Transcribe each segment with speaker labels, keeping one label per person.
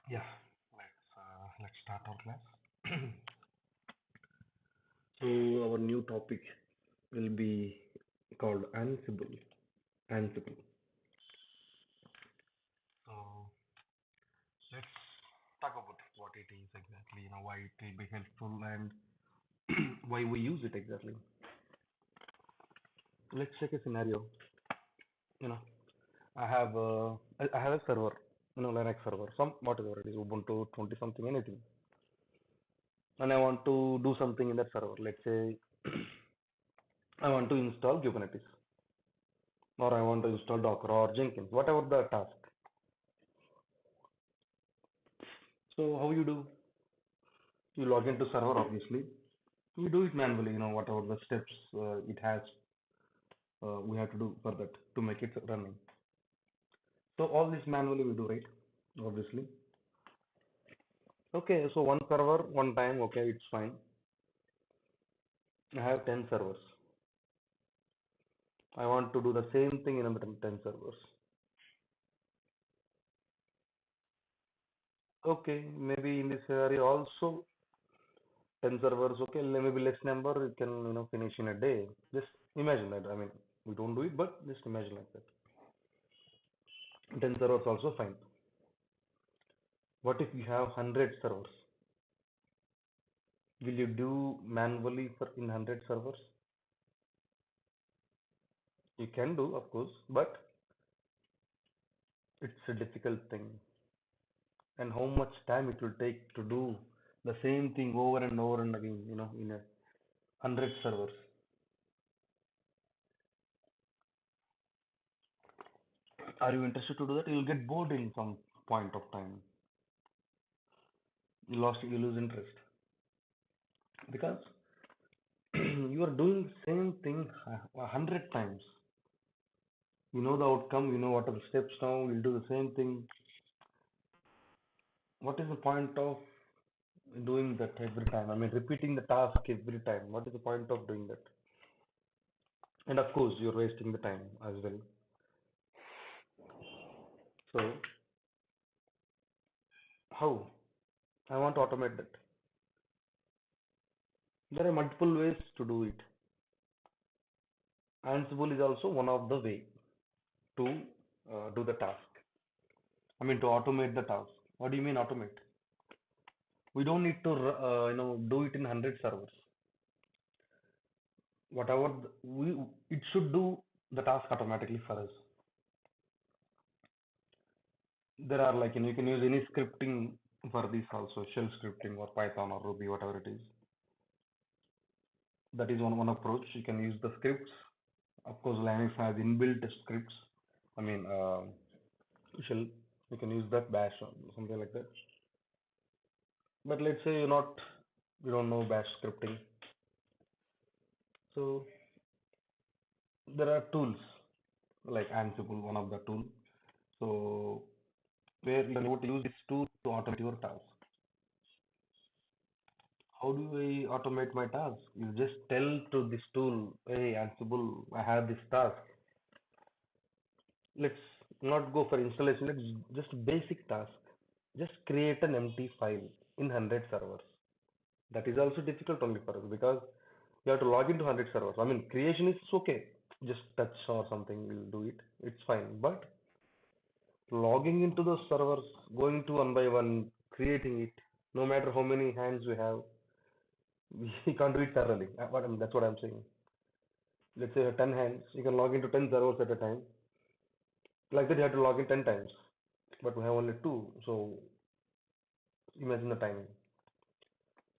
Speaker 1: Yeah, let's start our class. So our new topic will be called Ansible. Ansible. So let's talk about what it is exactly. Why it will be helpful and why we use it exactly. Let's take a scenario. You know, I have a server. Linux server, some whatever it is, Ubuntu 20 something anything, and I want to do something in that server. Let's say I want to install Kubernetes, or I want to install Docker or Jenkins, whatever the task. So how you do? You log into server obviously. You do it manually, whatever the steps it has, we have to do for that to make it running. So all this manually we do, right? Obviously. Okay, so one server, one time, okay, it's fine. I have 10 servers. I want to do the same thing in another 10 servers. Okay, maybe in this area also 10 servers, okay, maybe less number, you can, finish in a day. Just imagine that. I mean, we don't do it, but just imagine like that. 10 servers also fine. What if you have 100 servers? Will you do manually for in 100 servers? You can do, of course, but it's a difficult thing. And how much time it will take to do the same thing over and over and again, in a 100 servers. Are you interested to do that? You'll get bored in some point of time. You lose interest because you are doing the same thing 100 times. You know the outcome, you know what are the steps now, you'll do the same thing. What is the point of doing that every time? I mean, repeating the task every time. What is the point of doing that? And of course, you're wasting the time as well. So, how? I want to automate that. There are multiple ways to do it. Ansible is also one of the way to do the task. I mean, to automate the task. What do you mean automate? We don't need to, do it in 100 servers. Whatever it should do the task automatically for us. There are like, you can use any scripting for this also, shell scripting or Python or Ruby, whatever it is. That is one approach. You can use the scripts. Of course, Linux has inbuilt scripts. I mean, shell. You can use that bash or something like that. But let's say you don't know bash scripting. So there are tools like Ansible, one of the tool. So where you want to use this tool to automate your task. How do I automate my task? You just tell to this tool, hey Ansible, I have this task. Let's not go for installation. Let's just basic task. Just create an empty file in 100 servers. That is also difficult only for us because you have to log into 100 servers. I mean, creation is okay. Just touch or something will do it. It's fine. But logging into those servers, going to one by one, creating it, no matter how many hands we have, we can't do it thoroughly. That's what I'm saying. Let's say you have 10 hands, you can log into 10 servers at a time. Like that, you have to log in 10 times. But we have only two. So imagine the timing.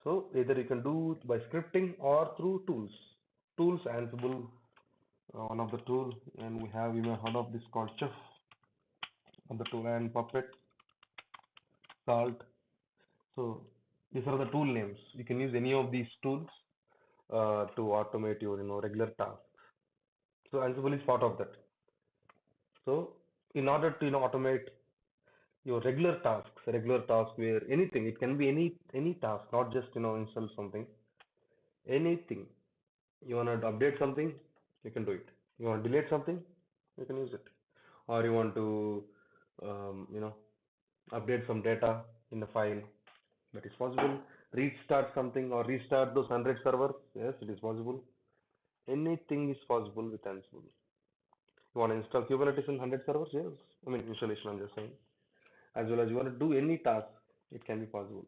Speaker 1: So either you can do it by scripting or through tools. Tools, Ansible, one of the tool, and we have even heard of this called Chef on the tool and Puppet, Salt. So these are the tool names. You can use any of these tools to automate your regular tasks. So Ansible is part of that. So in order to automate your regular tasks where anything, it can be any task, not just install something, anything. You want to update something, you can do it. You want to delete something, you can use it. Or you want to, um, you know, update some data. in a file. That is possible. Restart something or restart those 100 servers. Yes, it is possible. Anything is possible with Ansible. You want to install Kubernetes in 100 servers? Yes. I mean, installation, I'm just saying. As well as you want to do any task, it can be possible.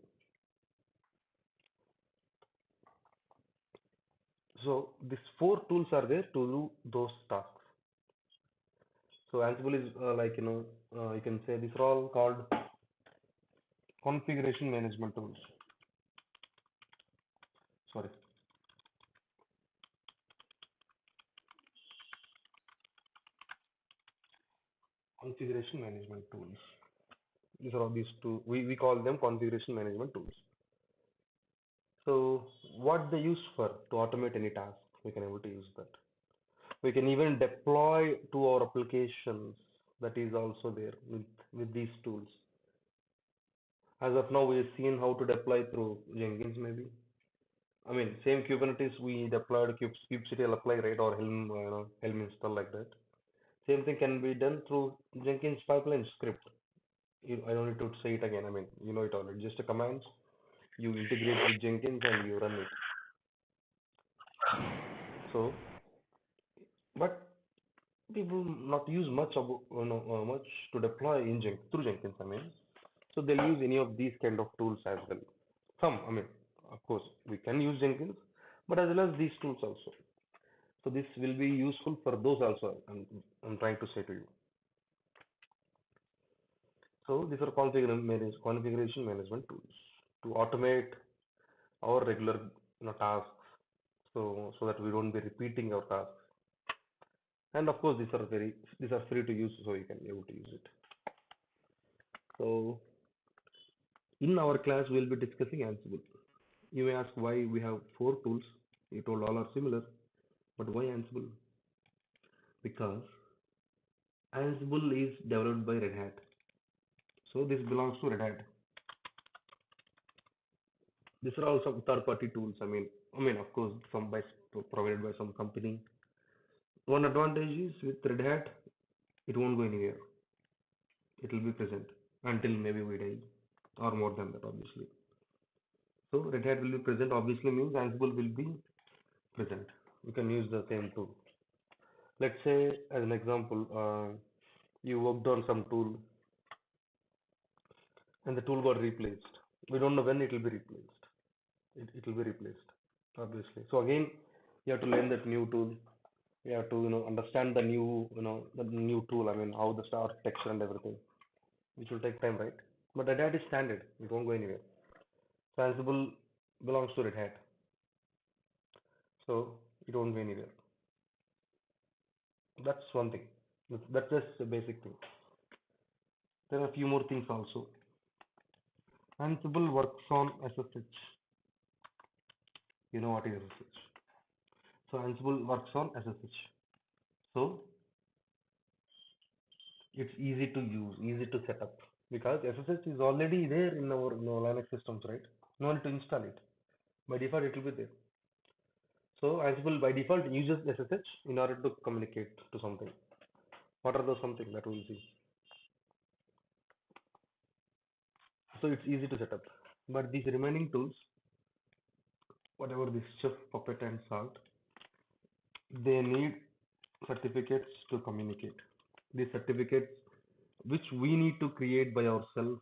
Speaker 1: So these four tools are there to do those tasks. So Ansible is you can say these are all called configuration management tools. Sorry, configuration management tools. These are all these two. We call them configuration management tools. So what they use for to automate any task, we can able to use that. We can even deploy to our applications. That is also there with these tools. As of now, we've seen how to deploy through Jenkins maybe. I mean, same Kubernetes we deployed kubectl apply, right, or Helm install like that. Same thing can be done through Jenkins pipeline script. I don't need to say it again. I mean, you know it already. Just a command. You integrate with Jenkins and you run it. So, but people not use much much to deploy in through Jenkins. I mean, so they'll use any of these kind of tools as well. Some, I mean, of course, we can use Jenkins, but as well as these tools also. So this will be useful for those also. I'm trying to say to you. So these are configuration management tools to automate our regular tasks. So that we don't be repeating our tasks. And of course, these are free to use, so you can be able to use it. So in our class, we'll be discussing Ansible. You may ask why we have four tools. You told all are similar, but why Ansible? Because Ansible is developed by Red Hat. So this belongs to Red Hat. These are also third-party tools. Of course, some provided by some company. One advantage is with Red Hat, it won't go anywhere. It will be present until maybe we die, or more than that, obviously. So Red Hat will be present. Obviously means Ansible will be present. You can use the same tool. Let's say, as an example, you worked on some tool and the tool got replaced. We don't know when it will be replaced. It will be replaced, obviously. So again, you have to learn that new tool. You have to understand the new tool. I mean, how the architecture and everything, which will take time, right? But Red Hat is standard. It won't go anywhere. So Ansible belongs to Red Hat, so it won't go anywhere. That's one thing. That's just a basic thing. There are a few more things also. Ansible works on SSH. You know what is SSH? So Ansible works on SSH. So it's easy to use, easy to set up because SSH is already there in our Linux systems, right? No need to install it. By default, it will be there. So Ansible by default uses SSH in order to communicate to something. What are those something that we'll see? So it's easy to set up. But these remaining tools, whatever this Chef, Puppet, and Salt, they need certificates to communicate. These certificates, which we need to create by ourselves,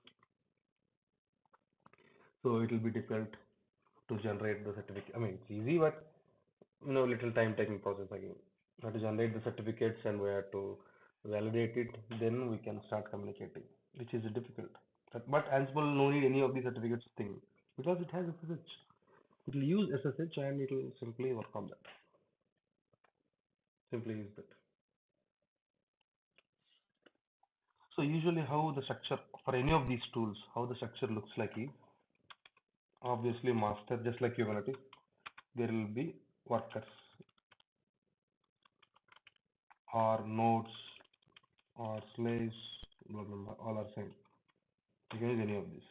Speaker 1: so it will be difficult to generate the certificate. I mean, it's easy, but little time taking process again. We have to generate the certificates and we have to validate it. Then we can start communicating, which is difficult. But Ansible no need any of these certificates thing because it has SSH. It will use SSH and it will simply work on that. Simply use that. So usually how the structure for any of these tools, how the structure looks like is obviously master, just like Kubernetes, there will be workers or nodes or slaves, blah, blah, blah, all are same. You can use any of these.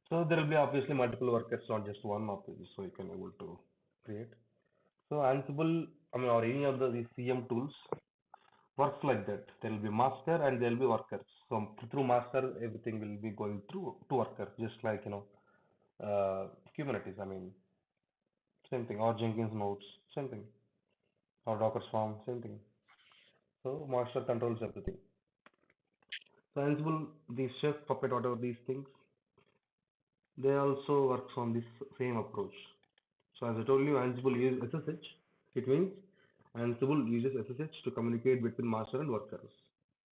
Speaker 1: So there will be obviously multiple workers, not just one of these, so you can able to create. So Ansible, or any of these CM tools, works like that. There will be master and there will be workers. So through master, everything will be going through to workers, just like Kubernetes. I mean, same thing. Or Jenkins nodes, same thing. Or Docker Swarm, same thing. So master controls everything. So Ansible, the chef, puppet, whatever these things, they also works on this same approach. So as I told you, Ansible uses SSH. It means Ansible uses SSH to communicate between master and workers.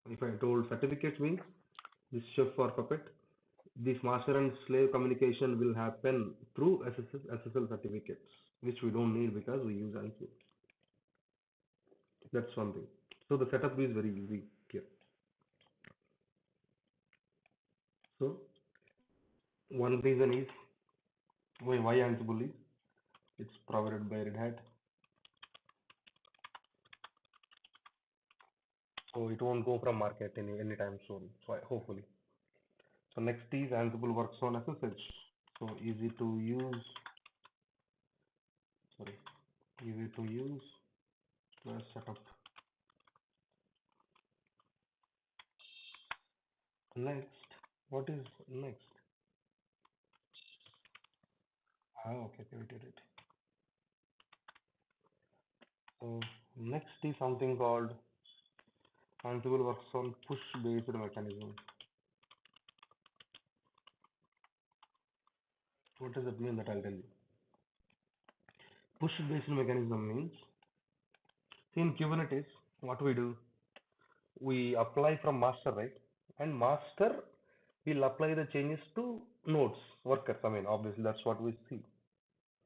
Speaker 1: If I told certificates means this chef or puppet, this master and slave communication will happen through SSL certificates, which we don't need because we use Ansible. That's one thing. So the setup is very easy here. So one reason is why Ansible is it's provided by Red Hat, so it won't go from market anytime soon. So hopefully. So next is Ansible works on SSH. So easy to use. Sorry, easy to use. Let's set up. Next, what is next? Okay, wait, wait, wait. So next is something called Ansible works on push-based mechanism. What does it mean? That I'll tell you. Push-based mechanism means, see in Kubernetes, what we do, we apply from master, right? And master will apply the changes to nodes, workers. I mean, obviously that's what we see.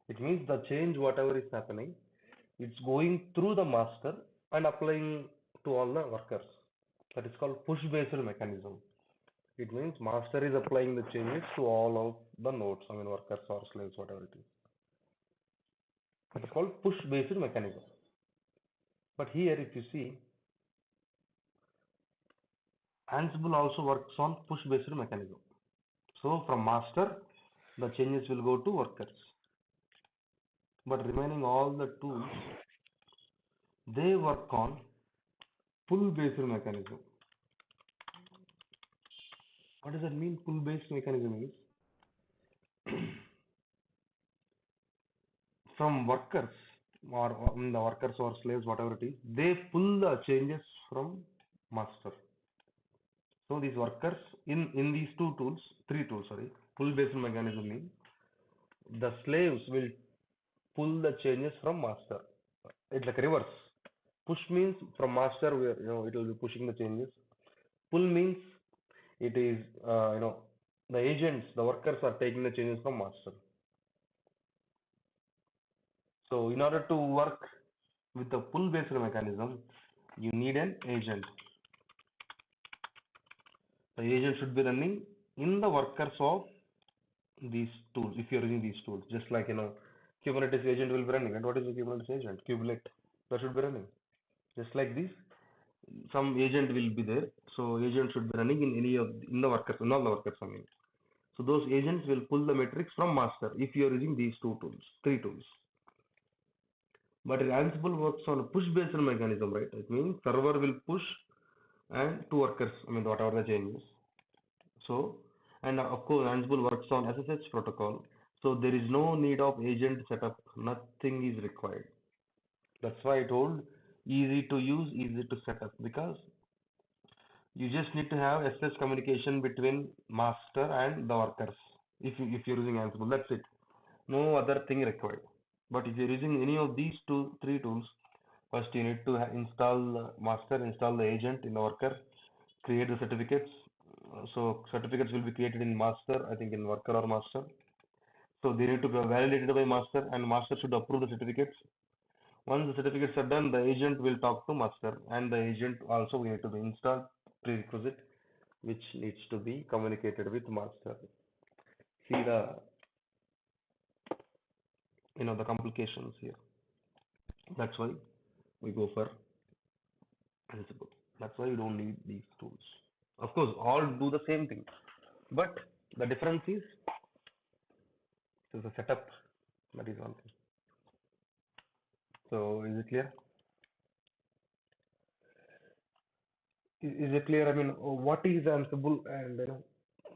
Speaker 1: It means the change, whatever is happening, it's going through the master and applying to all the workers. That is called push-based mechanism. It means master is applying the changes to all of the nodes, I mean workers or slaves, whatever it is. That is called push-based mechanism. But here, if you see, Ansible also works on push-based mechanism. So from master, the changes will go to workers. But remaining all the tools, they work on pull-based mechanism. What does that mean? Pull-based mechanism is from workers or the workers or slaves, whatever it is, they pull the changes from master. So these workers in these three tools, sorry, pull-based mechanism means the slaves will pull the changes from master. It's like reverse. Push means from master, where it will be pushing the changes. Pull means it is the agents, the workers are taking the changes from master. So in order to work with the pull-based mechanism, you need an agent. The agent should be running in the workers of these tools. If you're using these tools, just like Kubernetes agent will be running. And what is the Kubernetes agent? Kubelet. That should be running. Just like this, some agent will be there. So agent should be running in the workers, in all the workers. I mean, so those agents will pull the metrics from master if you are using these three tools. But Ansible works on a push-based mechanism, right? It means server will push and to workers. I mean, whatever the changes. So, and of course, Ansible works on SSH protocol. So there is no need of agent setup. Nothing is required. That's why I told easy to use, easy to set up, because you just need to have SSH communication between master and the workers. If you're using Ansible, that's it. No other thing required. But if you're using any of these three tools, first you need to install the master, install the agent in the worker, create the certificates. So certificates will be created in master, I think in worker or master. So they need to be validated by master, and master should approve the certificates. Once the certificates are done, the agent will talk to master, and the agent also will need to be installed, prerequisite, which needs to be communicated with master. See the complications here. That's why we go for Ansible. That's why you don't need these tools. Of course, all do the same thing, but the difference is the setup. That is one thing. So is it clear? Is it clear? I mean, what is Ansible and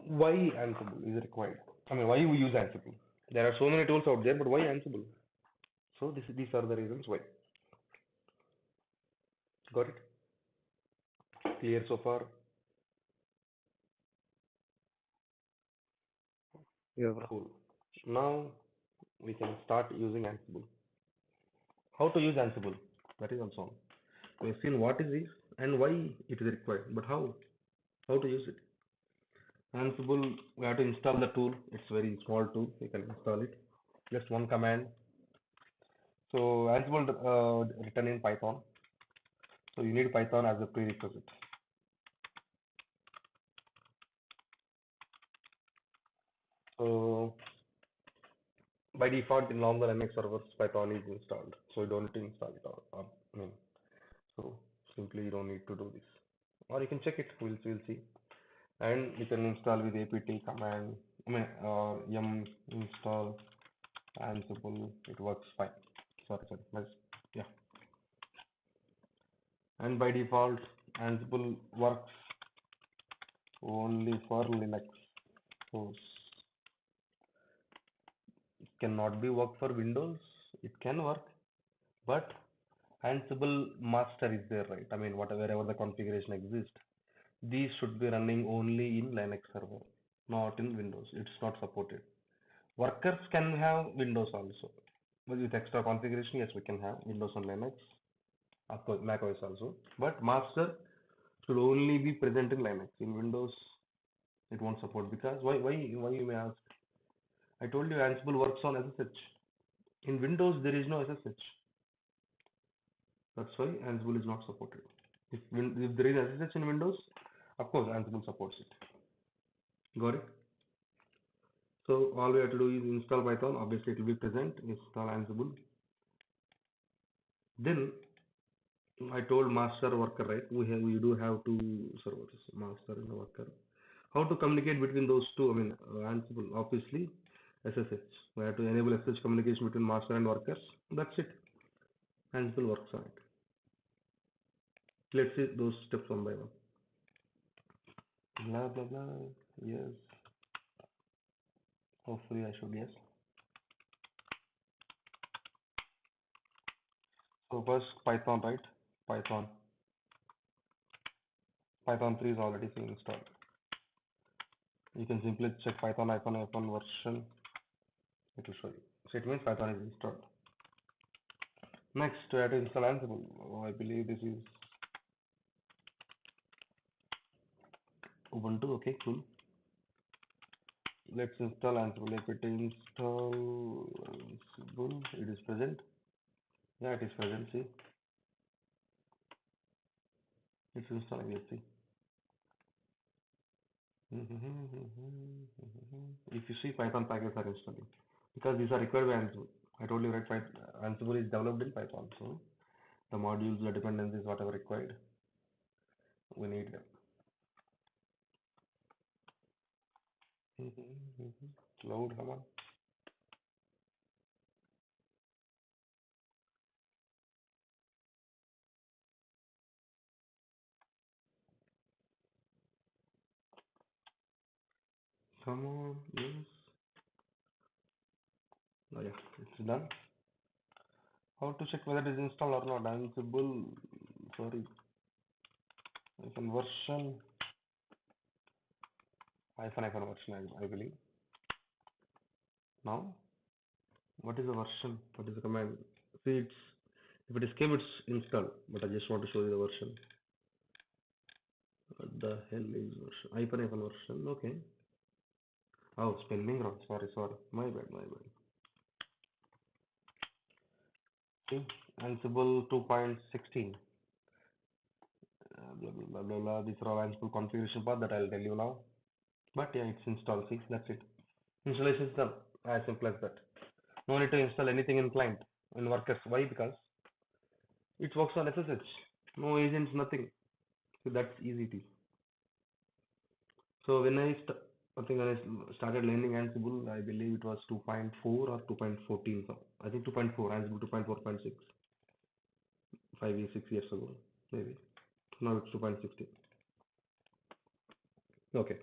Speaker 1: why Ansible is required? I mean, why we use Ansible? There are so many tools out there, but why Ansible? So these are the reasons why. Got it? Clear so far?
Speaker 2: Yeah, bro.
Speaker 1: Cool. Now we can start using Ansible. How to use Ansible? That is also on. We've seen what is this and why it is required, but how? How to use it? Ansible, we have to install the tool. It's very small tool. You can install it. Just one command. So Ansible written in Python. So you need Python as a prerequisite. So by default in all the Linux servers, Python is installed. So you don't need to install it. I mean, so simply you don't need to do this. Or you can check it. We'll see. And you can install with apt command. I mean, yum install Ansible. It works fine. Sorry. Yeah. And by default, Ansible works only for Linux. So it cannot be work for Windows. It can work, but Ansible master is there, right? I mean, wherever the configuration exists, these should be running only in Linux server, not in Windows. It's not supported. Workers can have Windows also, but with extra configuration, yes, we can have Windows and Linux, of course, Mac OS also. But master should only be present in Linux. In Windows, it won't support because why you may ask? I told you Ansible works on SSH. In Windows, there is no SSH. That's why Ansible is not supported. If there is SSH in Windows, of course Ansible supports it. Got it? So all we have to do is install Python. Obviously, it will be present. Install Ansible. Then I told master worker, right? We do have two servers, master and worker. How to communicate between those two? I mean, Ansible, obviously, SSH. We have to enable SSH communication between master and workers. That's it. Ansible works on it. Let's see those steps one by one. Blah blah blah. Yes. Hopefully I should yes. So first Python, right? Python. Python 3 is already installed. You can simply check Python F1 version. It will show you. So it means Python is installed. Next, we have to install Ansible. Oh, I believe this is Ubuntu. Okay, cool. Let's install Ansible. If it install Ansible, it is present. Yeah, it is present. See, it's installing. Let's see. If you see Python packages are installing because these are required by Ansible. I told you right, Ansible is developed in Python, so the modules, the dependencies, whatever required, we need them. Load, come on. Come on, yes. Oh yeah, it's done. How to check whether it is installed or not? Ansible, sorry, Python version, hyphen version, I believe. Now, what is the version? What is the command? See, it's if it is came, it's installed. But I just want to show you the version. What the hell is version? Hyphen version. Okay. Oh, spelling wrong. Sorry. My bad. See, Ansible 2.16. Blah. These are all Ansible configuration path that I'll tell you now. But yeah, it's installed. See, that's it. Installation is done. As simple as that. No need to install anything in client in workers. Why? Because it works on SSH. No agents, nothing. So that's easy it is. So I think when I started learning Ansible, I believe it was 2.4 or 2.14. So I think 2.4, Ansible 2.4.6, 5 years, 6 years ago, maybe. Now it's 2.16. Okay.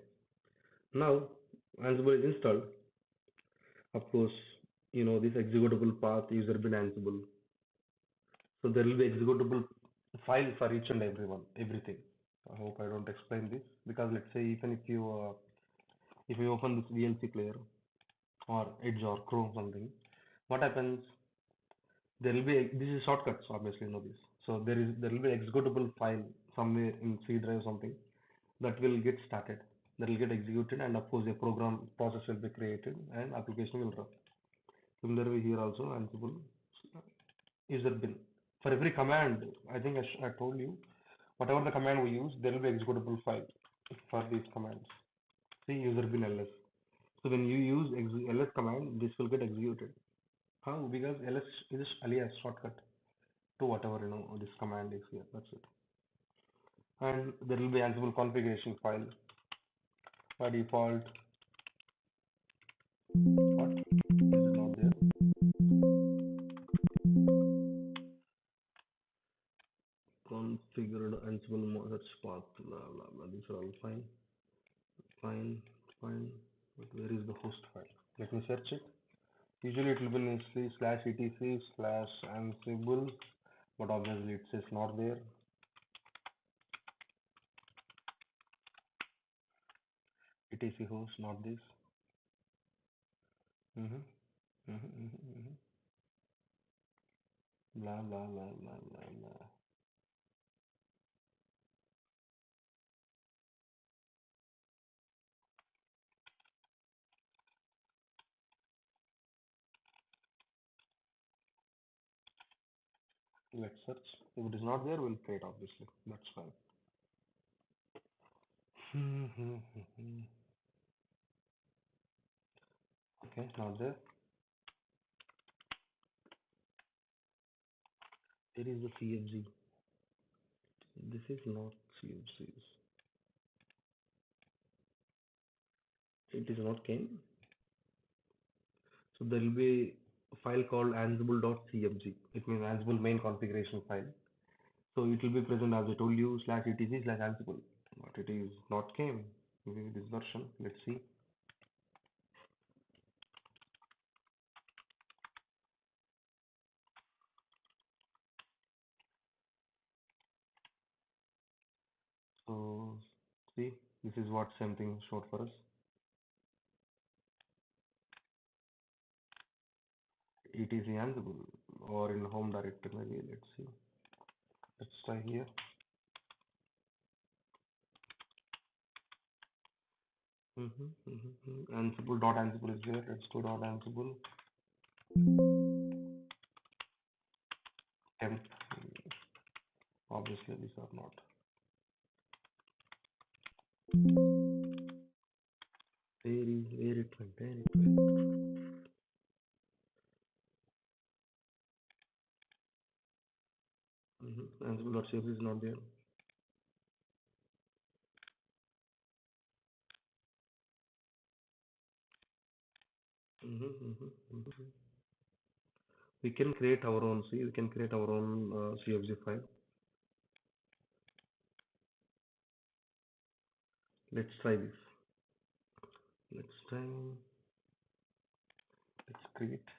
Speaker 1: Now Ansible is installed. Of course, this executable path user bin Ansible. So there will be executable file for each and everyone, everything. I hope I don't explain this because let's say even if you open this VLC player or Edge or Chrome something, what happens? There will be this is shortcuts, obviously you know this. So there will be executable file somewhere in C drive something that will get started, that will get executed, and of course a program process will be created and application will run. Similarly here also Ansible user bin. For every command, I think I told you, whatever the command we use, there will be executable file for these commands. See user bin ls. So when you use ls command, this will get executed. How? Because ls is alias shortcut to whatever this command is here. That's it. And there will be Ansible configuration file by default. What? This is not there. Configured Ansible search path. Blah, blah, blah. These are all fine. Fine, fine. But where is the host file? Let me search it. Usually it will be in slash etc slash Ansible, but obviously it says not there. etc host, not this. Mm-hmm. Mm-hmm, mm-hmm, mm-hmm. Blah blah blah blah blah blah. Let's search. If it is not there, we'll create obviously. That's fine. Okay, not there. There is the CFG. This is not CFG. It is not came. So there will be a file called ansible.cfg. It means Ansible main configuration file. So it will be present as I told you slash etc slash Ansible. But it is not came with this version. Let's see. So see, this is what same thing showed for us. etc Ansible or in home directory maybe. Let's see. Let's try here. Ansible.ansible is there. Let's go dot Ansible. Temp. Obviously these are not. Where it went? Where it went? Ansible.cfg is not there. We can create our own. See, we can create our own CFG file. Let's try this. Next time, let's create.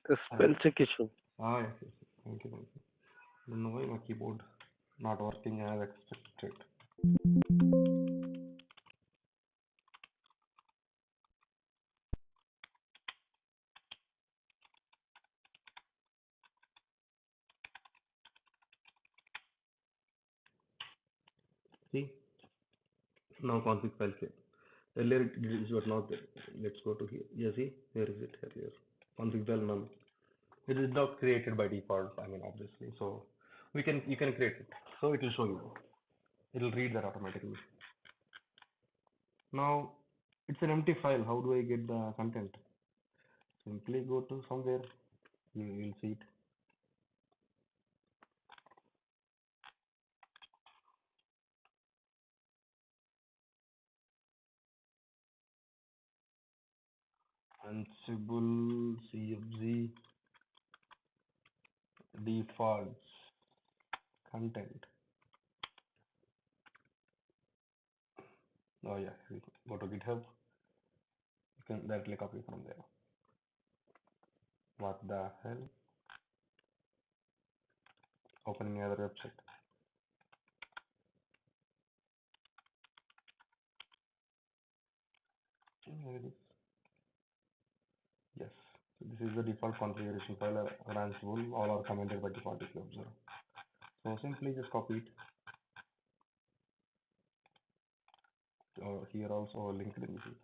Speaker 2: The spell check issue.
Speaker 1: Yes, yes, yes. Thank you, thank you. Don't know why my keyboard not working as expected. See, now config file came. Earlier it was not there. Let's go to here. Yeah, see, where is it? Here, config file none. It is not created by default. I mean, obviously. So you can create it. So it will show you. It will read that automatically. Now it's an empty file. How do I get the content? Simply go to somewhere. You will see it. Ansible CFG defaults content. Oh yeah, we go to GitHub. You can directly copy from there. What the hell? Opening another website. Here it is. Yes. So this is the default configuration file or Ansible. All are commented by default if you observe. So simply just copy it. Here also linked in this is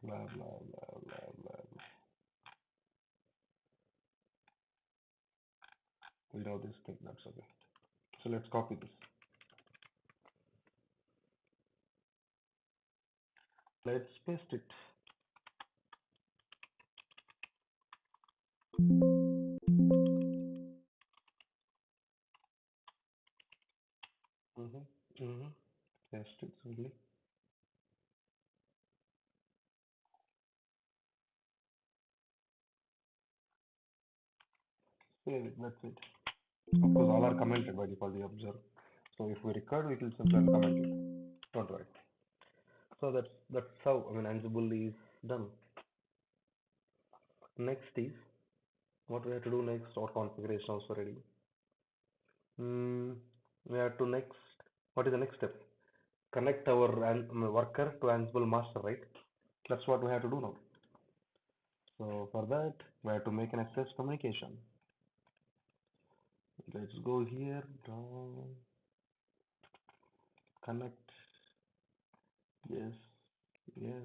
Speaker 1: blah blah blah blah blah blah. We know this thing, that's okay. So let's copy this. Let's paste it. Mm-hmm. Mm-hmm. Paste it simply. Save it, that's it. Of course, all are commented by default, you observe. So if we record, we will simply uncomment it. Don't worry. So that's how Ansible is done. Next is what we have to do next. Our configuration also ready. We have to next. What is the next step? Connect our worker to Ansible master, right? That's what we have to do now. So for that, we have to make an access communication. Let's go here, down, connect. Yes, yes.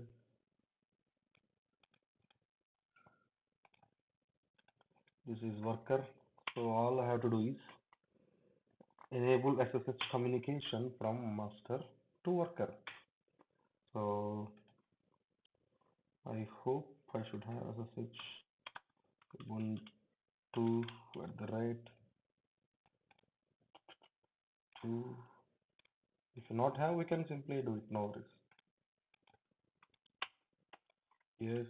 Speaker 1: This is worker. So all I have to do is enable SSH communication from master to worker. So I hope I should have SSH 1 2 at the right 2. If you not have, we can simply do it. No worries. Yes,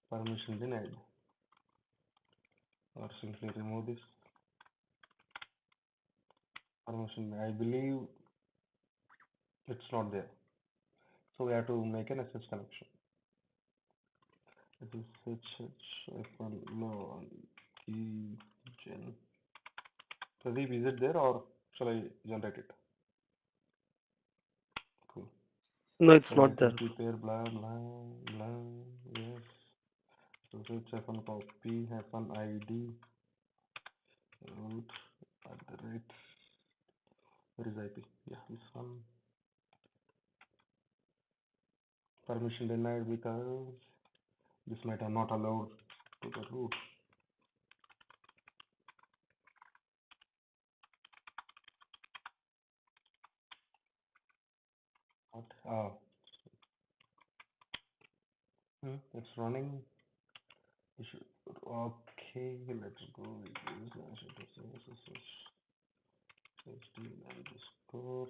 Speaker 1: permission denied. Or simply remove this permission. I believe it's not there. So we have to make an SS connection. SSH no key gen. Pradeep, is it there or shall I generate it? Cool.
Speaker 2: No, it's
Speaker 1: So
Speaker 2: not
Speaker 1: let
Speaker 2: there.
Speaker 1: it pair blah blah blah. Yes. SSH hyphen copy hyphen ID root at the rate. Where is IP? Yeah, this one. Permission denied because this might have not allowed to the root. What? It's running. Okay, let's go with this. HTML underscore.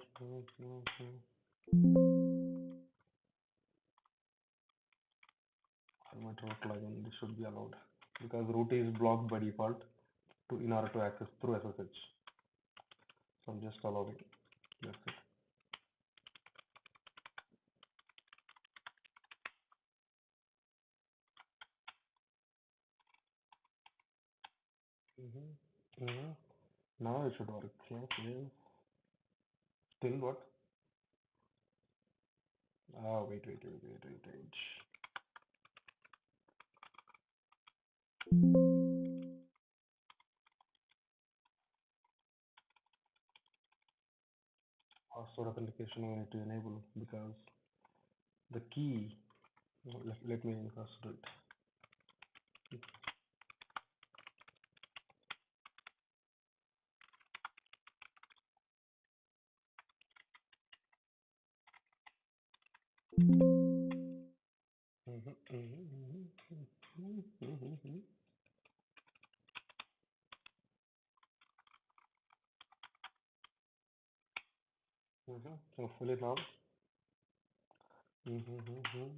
Speaker 1: Format root plugin. This should be allowed because root is blocked by default in order to access through SSH. So I'm just allowing. That's it. Now it should work. Yes, yes. Still what? Wait. Password authentication we need to enable because the key. Let me first do it. Hopefully now Mm-hmm.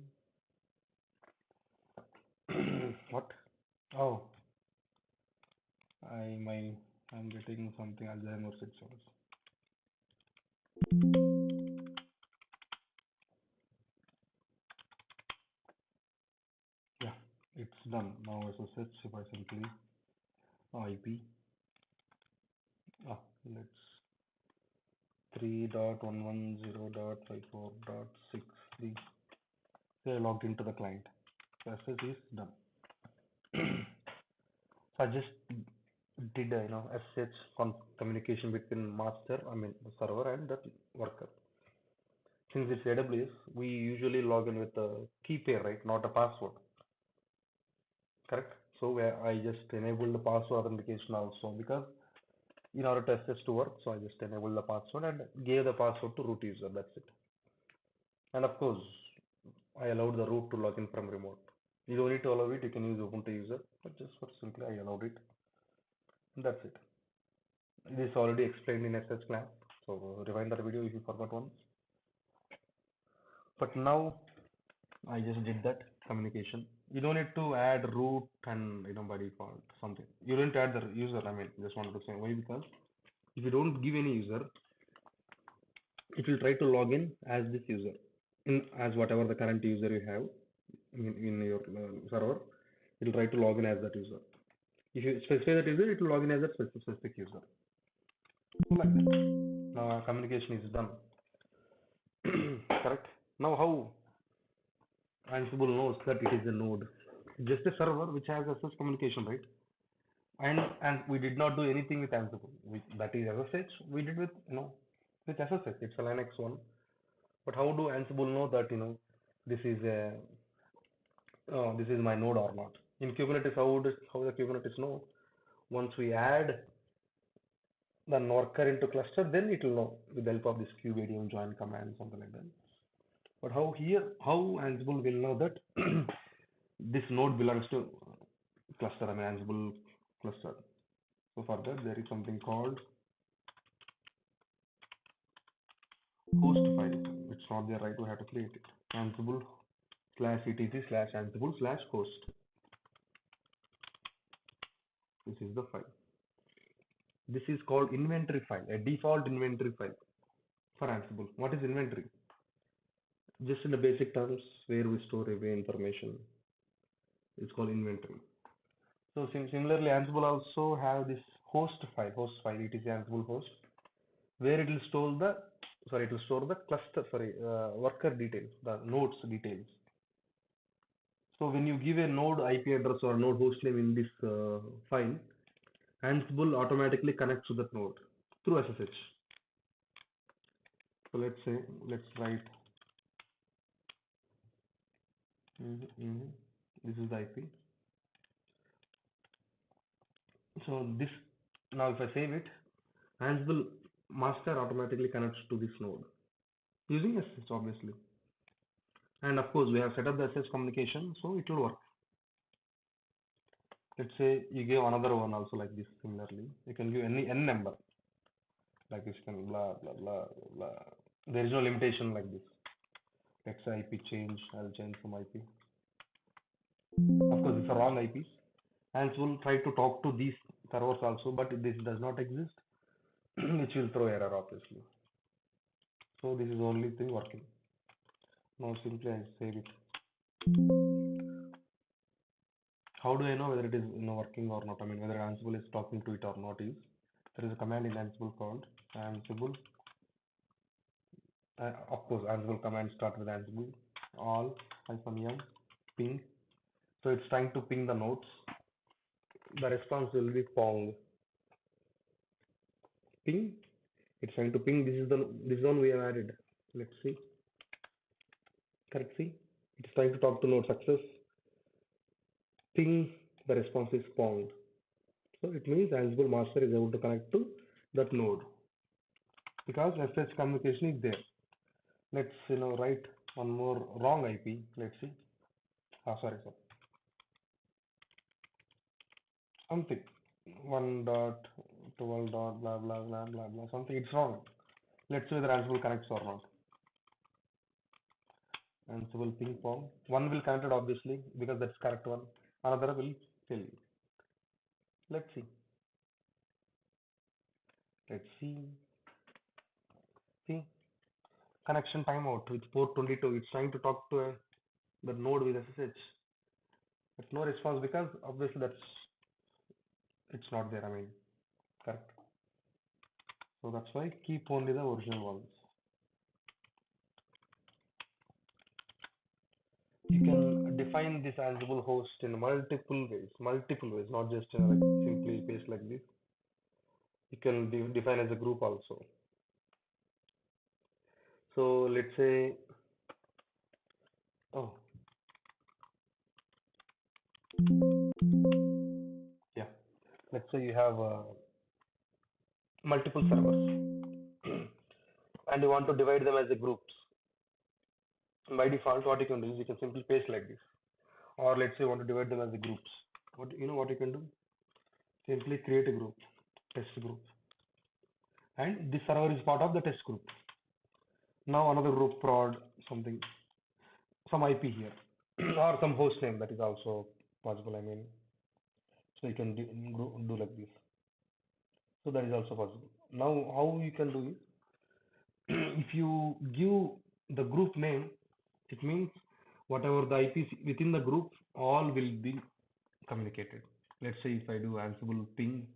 Speaker 1: What? Oh, I'm getting something Alzheimer's itself. Yeah, it's done. Now SSH, if I simply IP, let's 3.110.54.63. So I logged into the client. So SSH is done. So I just did SSH communication between the server and the worker. Since it's AWS, we usually log in with a key pair, right? Not a password, correct? So where I just enable the password authentication also because in order to access to work, so I just enable the password and gave the password to root user. That's it. And of course, I allowed the root to log in from remote. You don't need to allow it. You can use Ubuntu user, but just for simply I allowed it. And that's it. It is already explained in SS class. So rewind that video if you forgot once. But now I just did that communication. You don't need to add root and by default something. You don't add the user. Just wanted to say why because if you don't give any user, it will try to log in as this user, in as whatever the current user you have in your server. It will try to log in as that user. If you specify that user, it will log in as that specific user. So like that. Now our communication is done. Correct. Now how Ansible knows that it is a node? Just a server which has SS communication, right? And we did not do anything with Ansible. That is SSH. We did with with SSH. It's a Linux one. But how do Ansible know that this is a this is my node or not? In Kubernetes, how the Kubernetes know? Once we add the worker into cluster, then it will know with the help of this kubeadm join command, something like that. But how Ansible will know that this node belongs to cluster, Ansible cluster. So for that, there is something called host file. It's not there, right? We have to create it. Ansible /etc/ Ansible /host. This is the file. This is called inventory file, a default inventory file for Ansible. What is inventory? Just in the basic terms, where we store away information. It's called inventory. So similarly, Ansible also have this host file. It is Ansible host, where it will store the cluster, worker details, the nodes details. So when you give a node IP address or node host name in this file, Ansible automatically connects to that node through SSH. So let's write this is the IP. So this now if I save it, Ansible master automatically connects to this node using SSH obviously. And of course we have set up the SSH communication, so it will work. Let's say you give another one also like this similarly. You can give any n number like this, can blah blah blah blah. There is no limitation like this. Let's say IP change. I'll change some IP. Of course, it's a wrong IPs. Ansible try to talk to these servers also, but this does not exist, which will throw error obviously. So this is the only thing working. Now simply I save it. How do I know whether it is working or not? Whether Ansible is talking to it or not is there is a command in Ansible called Ansible. Of course, Ansible command start with Ansible all -m ping. So it's trying to ping the nodes. The response will be pong ping. It's trying to ping. This is one we have added. Let's see. Correct. See, it's trying to talk to node success. Ping. The response is pong. So it means Ansible master is able to connect to that node because SSH communication is there. Let's write one more wrong IP. Let's see. Sorry. Something 1.12 dot blah blah blah blah blah something. It's wrong. Let's see whether Ansible connects or not. Ansible ping pong. One will connect it obviously because that's correct one. Another will fail. Let's see. Let's see. See, connection timeout with port 22. It's trying to talk to the node with SSH. But no response because obviously it's not there. I mean, correct. So that's why keep only the original ones. You can define this Ansible host in multiple ways, not just like simply paste like this. You can define as a group also. So let's say, oh yeah, let's say you have multiple servers and you want to divide them as a groups. By default, what you can do is you can simply paste like this. Or let's say you want to divide them as a groups. What you can do? Simply create a group, test group, and this server is part of the test group. Now another group prod something, some IP here, or some host name that is also possible. I mean, so you can do like this. So that is also possible. Now how you can do is if you give the group name, it means whatever the IPs within the group, all will be communicated. Let's say if I do Ansible ping,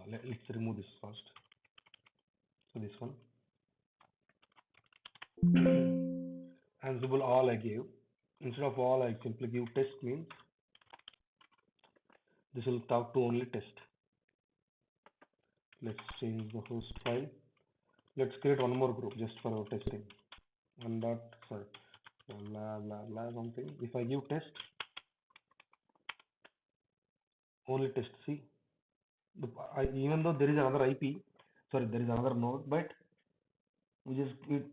Speaker 1: let's remove this first. So this one, Ansible all I gave. Instead of all, I simply give test means this will talk to only test. Let's change the host file. Let's create one more group just for our testing. One dot sorry, blah blah blah something. If I give test, only test. See, even though there is another IP, sorry, there is another node, but we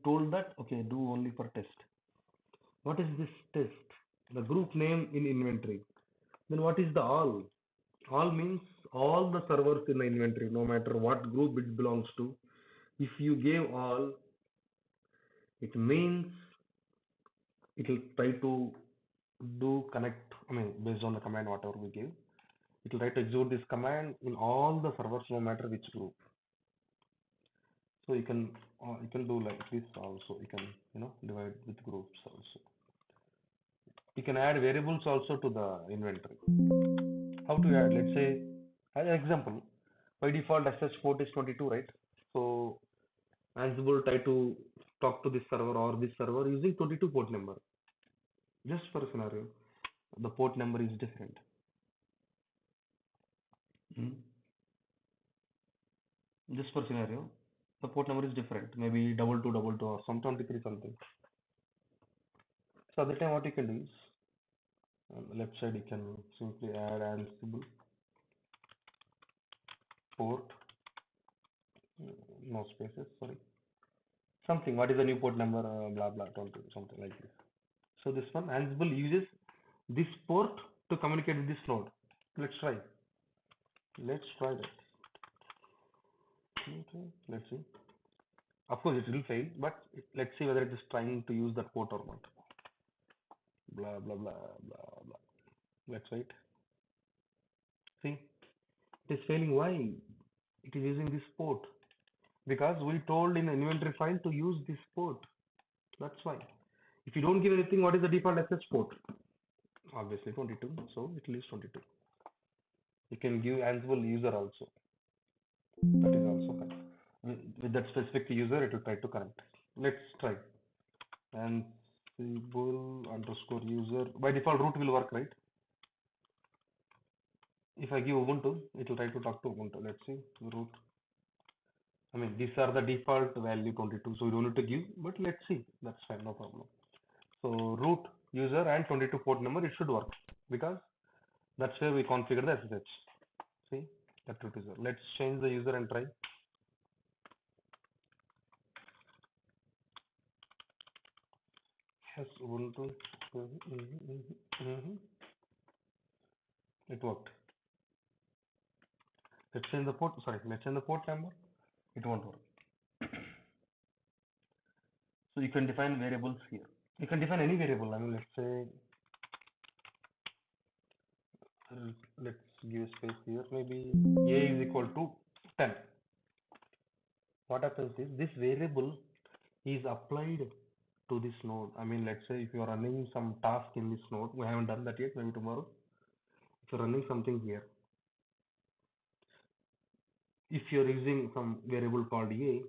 Speaker 1: told that okay, do only for test. What is this test? The group name in inventory. Then what is the all? All means all the servers in the inventory, no matter what group it belongs to. If you gave all, it means it will try to do connect. I mean, based on the command whatever we give, it will try to execute this command in all the servers, no matter which group. So you can do like this also. You can divide with groups also. You can add variables also to the inventory. How to add? Let's say, as an example, by default SSH port is 22, right? So Ansible try to talk to this server or this server using 22 port number. Just for a scenario, the port number is different. Hmm. Just for scenario, the port number is different. Maybe 2222 or some 23 something. So at the time, what you can do is on the left side you can simply add Ansible port, no spaces, sorry. Something. What is the new port number? Blah blah 20 something like this. So this one Ansible uses this port to communicate with this node. Let's try. Let's try that. Okay, let's see. Of course, it will fail, but let's see whether it is trying to use that port or not. Blah blah blah blah blah. Let's wait. See, it is failing. Why? It is using this port because we told in the inventory file to use this port. That's why. If you don't give anything, what is the default SSH port? Obviously 22. So it will use 22. You can give Ansible user also. That is also correct. With that specific user, it will try to connect. Let's try. Ansible underscore user. By default, root will work, right? If I give Ubuntu, it will try to talk to Ubuntu. Let's see. Root. I mean, these are the default value 22. So you don't need to give, but let's see. That's fine, no problem. So root user and 22 port number, it should work because that's where we configure the SSH. See, that root user. Let's change the user and try. Yes, Ubuntu. It worked. Let's change the port. Sorry, let's change the port number. It won't work. So you can define variables here. You can define any variable. I mean, let's say, let's give space here. Maybe a is equal to 10. What happens is this variable is applied to this node. I mean, let's say if you are running some task in this node, we haven't done that yet, maybe tomorrow. If you're running something here, if you're using some variable called a,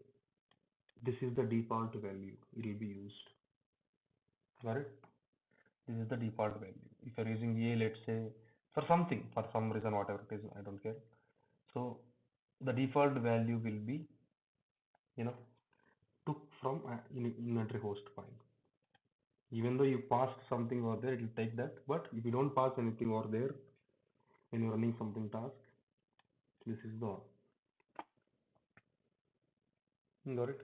Speaker 1: this is the default value it will be used. Got it? This is the default value. If you're using a, let's say for something, for some reason, whatever it is, I don't care. So the default value will be, you know, took from inventory host file. Even though you passed something over there, it will take that. But if you don't pass anything over there when you're running something task, this is the one. Got it?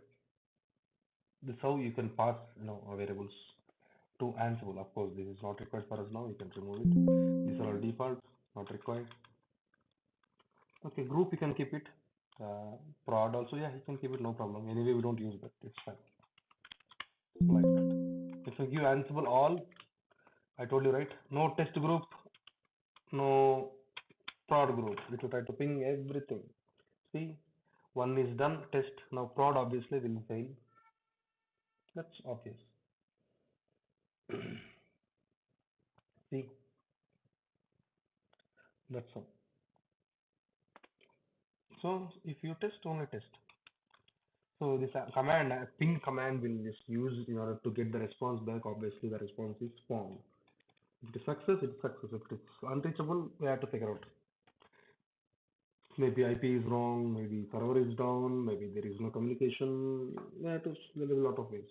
Speaker 1: This is how you can pass, variables to Ansible. Of course, this is not required for us now. You can remove it. These are all defaults, not required. Okay, group you can keep it. Prod also, yeah, you can keep it, no problem. Anyway, we don't use that. It's fine. Like that. If you give Ansible all, I told you right, no test group, no prod group. It will try to ping everything. See, one is done, test. Now prod obviously will fail. That's obvious. See, that's all. So if you test, only test. So this command, ping command will just use in order to get the response back. Obviously, the response is spawned. If it is success, it's success. If it's unreachable, we have to figure out. Maybe IP is wrong, maybe server is down, maybe there is no communication. We have to, there is a lot of ways.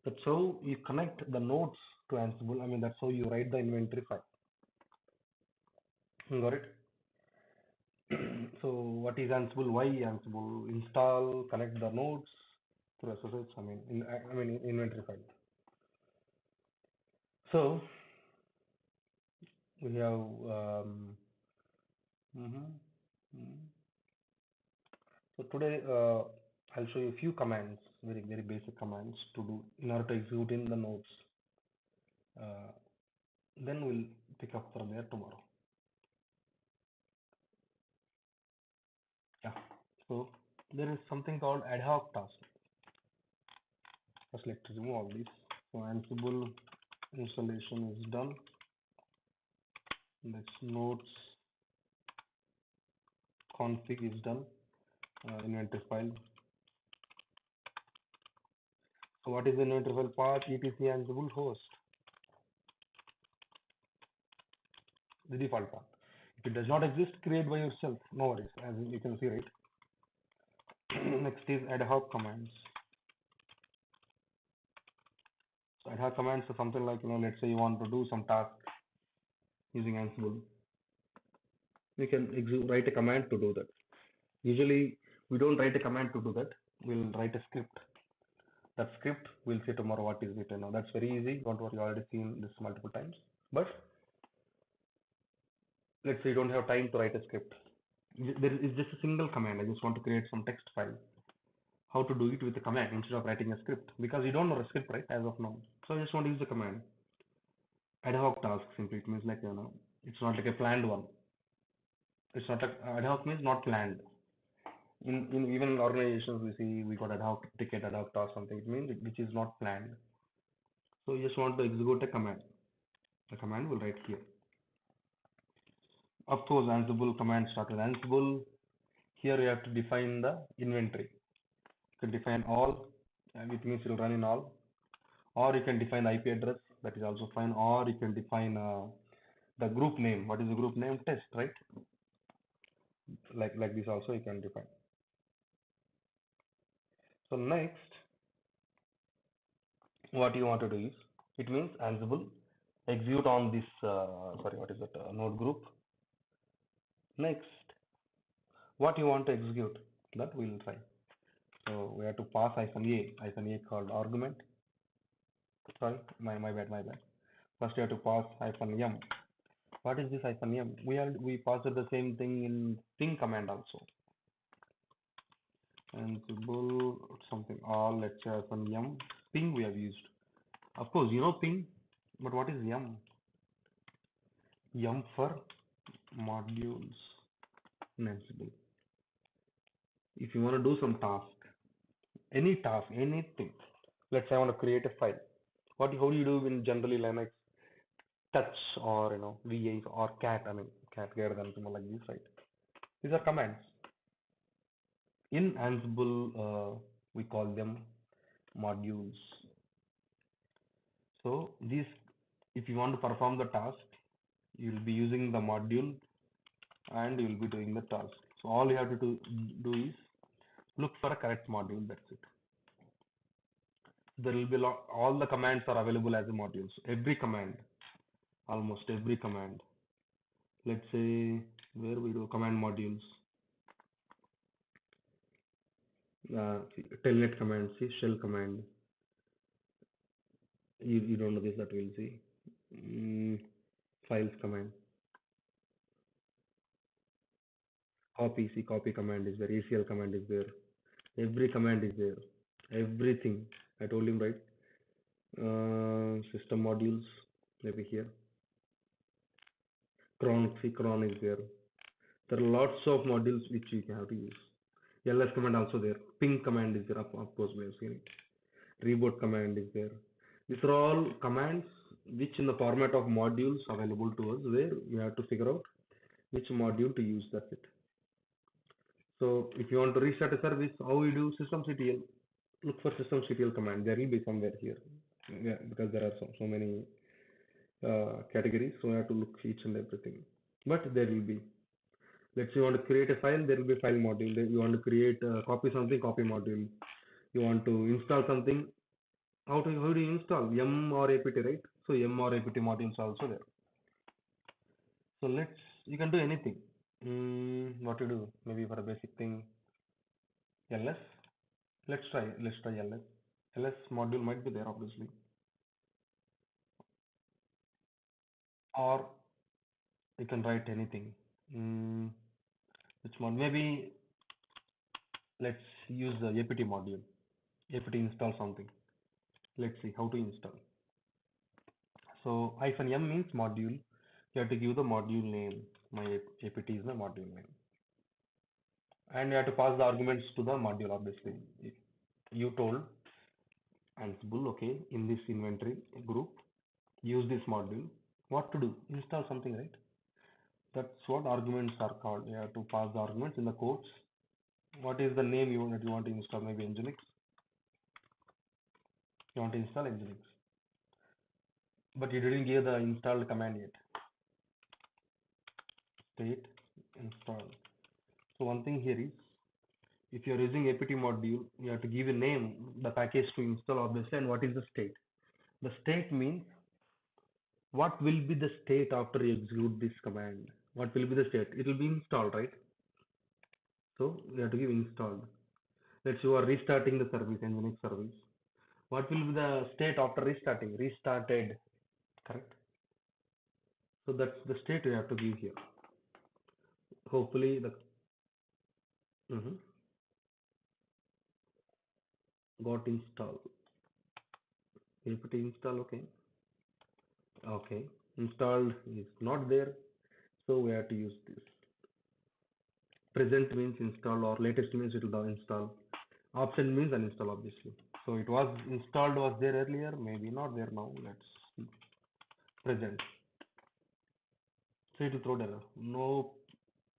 Speaker 1: That's how you connect the nodes to Ansible. I mean, that's how you write the inventory file. Got it? So what is Ansible? Why Ansible? Install, connect the nodes through SSH. I mean inventory file. So we have mhm, mhm. So today I'll show you a few commands, very very basic commands to do in order to execute in the nodes. Uh, then we'll pick up from there tomorrow. Yeah. So there is something called ad hoc task. First, let's remove all these. So Ansible installation is done. Next nodes config is done. Inventory file. So what is the inventory file path? etc Ansible host. The default path. If it does not exist, create by yourself. No worries, as you can see, right? Next is ad hoc commands. So ad hoc commands are something like, let's say you want to do some task using Ansible. You can write a command to do that. Usually, we don't write a command to do that. We'll write a script. That script, we'll see tomorrow what is it. That's very easy. Don't worry, you already seen this multiple times. But let's say you don't have time to write a script. There is just a single command. I just want to create some text file. How to do it with a command instead of writing a script, because you don't know a script, right, as of now. So I just want to use the command. Ad hoc task, simply it means like, it's not like a planned one. It's not like ad hoc means not planned. In even organizations we see we got ad hoc ticket, ad hoc task, something. It means which is not planned. So you just want to execute a command. The command will write here. Of course, Ansible command start with Ansible. Here you have to define the inventory. You can define all, which means it will run in all. Or you can define the IP address, that is also fine. Or you can define the group name. What is the group name? Test, right? Like this also you can define. So next, what you want to do is, it means Ansible execute on this, sorry, what is it, node group. Next, what you want to execute, that we will try. So we have to pass -a called argument. Sorry, my bad. First you have to pass -m. What is this -m? We passed the same thing in ping command also. Ansible something all, let's say -m. Ping we have used. Of course, you know ping, but what is yum? Yum for modules in Ansible. If you want to do some task, anything. Let's say I want to create a file. How do you do in generally Linux touch or VA or cat? I mean cat greater than something like this, right? These are commands. In Ansible, we call them modules. So these, if you want to perform the task, you will be using the module and you will be doing the task. So all you have to do is look for a correct module. That's it. There will be all the commands are available as a modules. Every command, almost every command. Let's say where we do command modules, telnet command, see shell command. You don't know this, that we'll see. Files command, see copy command is there, ACL command is there. Every command is there. Everything. I told him right. System modules maybe here. Cron is there. There are lots of modules which you have to use. ls command also there. Ping command is there. Of course, we have seen it. Reboot command is there. These are all commands which in the format of modules available to us, where we have to figure out which module to use. That's it. So if you want to restart a service, how we do systemctl? Look for systemctl command. There will be somewhere here. Yeah, because there are so many categories, so we have to look each and everything. But there will be. Let's say you want to create a file, there will be file module. Then you want to create copy something, copy module. You want to install something. How do you install? Yum or apt, right? So yum or apt modules are also there. So you can do anything. What to do? Maybe for a basic thing, ls. Let's try ls. ls module might be there obviously, or you can write anything. Mm, which mod? Maybe let's use the apt module. Apt install something. Let's see how to install. So -m means module. You have to give the module name. My apt is the module name, and you have to pass the arguments to the module. Obviously, you told Ansible, okay, in this inventory group, use this module. What to do? Install something, right? That's what arguments are called. You have to pass the arguments in the quotes. What is the name you want to install? Maybe Nginx. You want to install Nginx, but you didn't give the installed command yet. State install. So one thing here is, if you are using apt module, you have to give a name, the package to install obviously, and what is the state. The state means what will be the state after you execute this command. What will be the state? It will be installed, right? So you have to give installed. Let's say you are restarting the service, Nginx service. What will be the state after restarting? Restarted, correct? So that's the state you have to give here. Hopefully the mhm, got installed. apt install, okay. Okay, installed is not there, so we have to use this. Present means install, or latest means it will install. Option means uninstall, obviously. So it was installed, was there earlier, maybe not there now. Let's see. Present. So it will throw error. No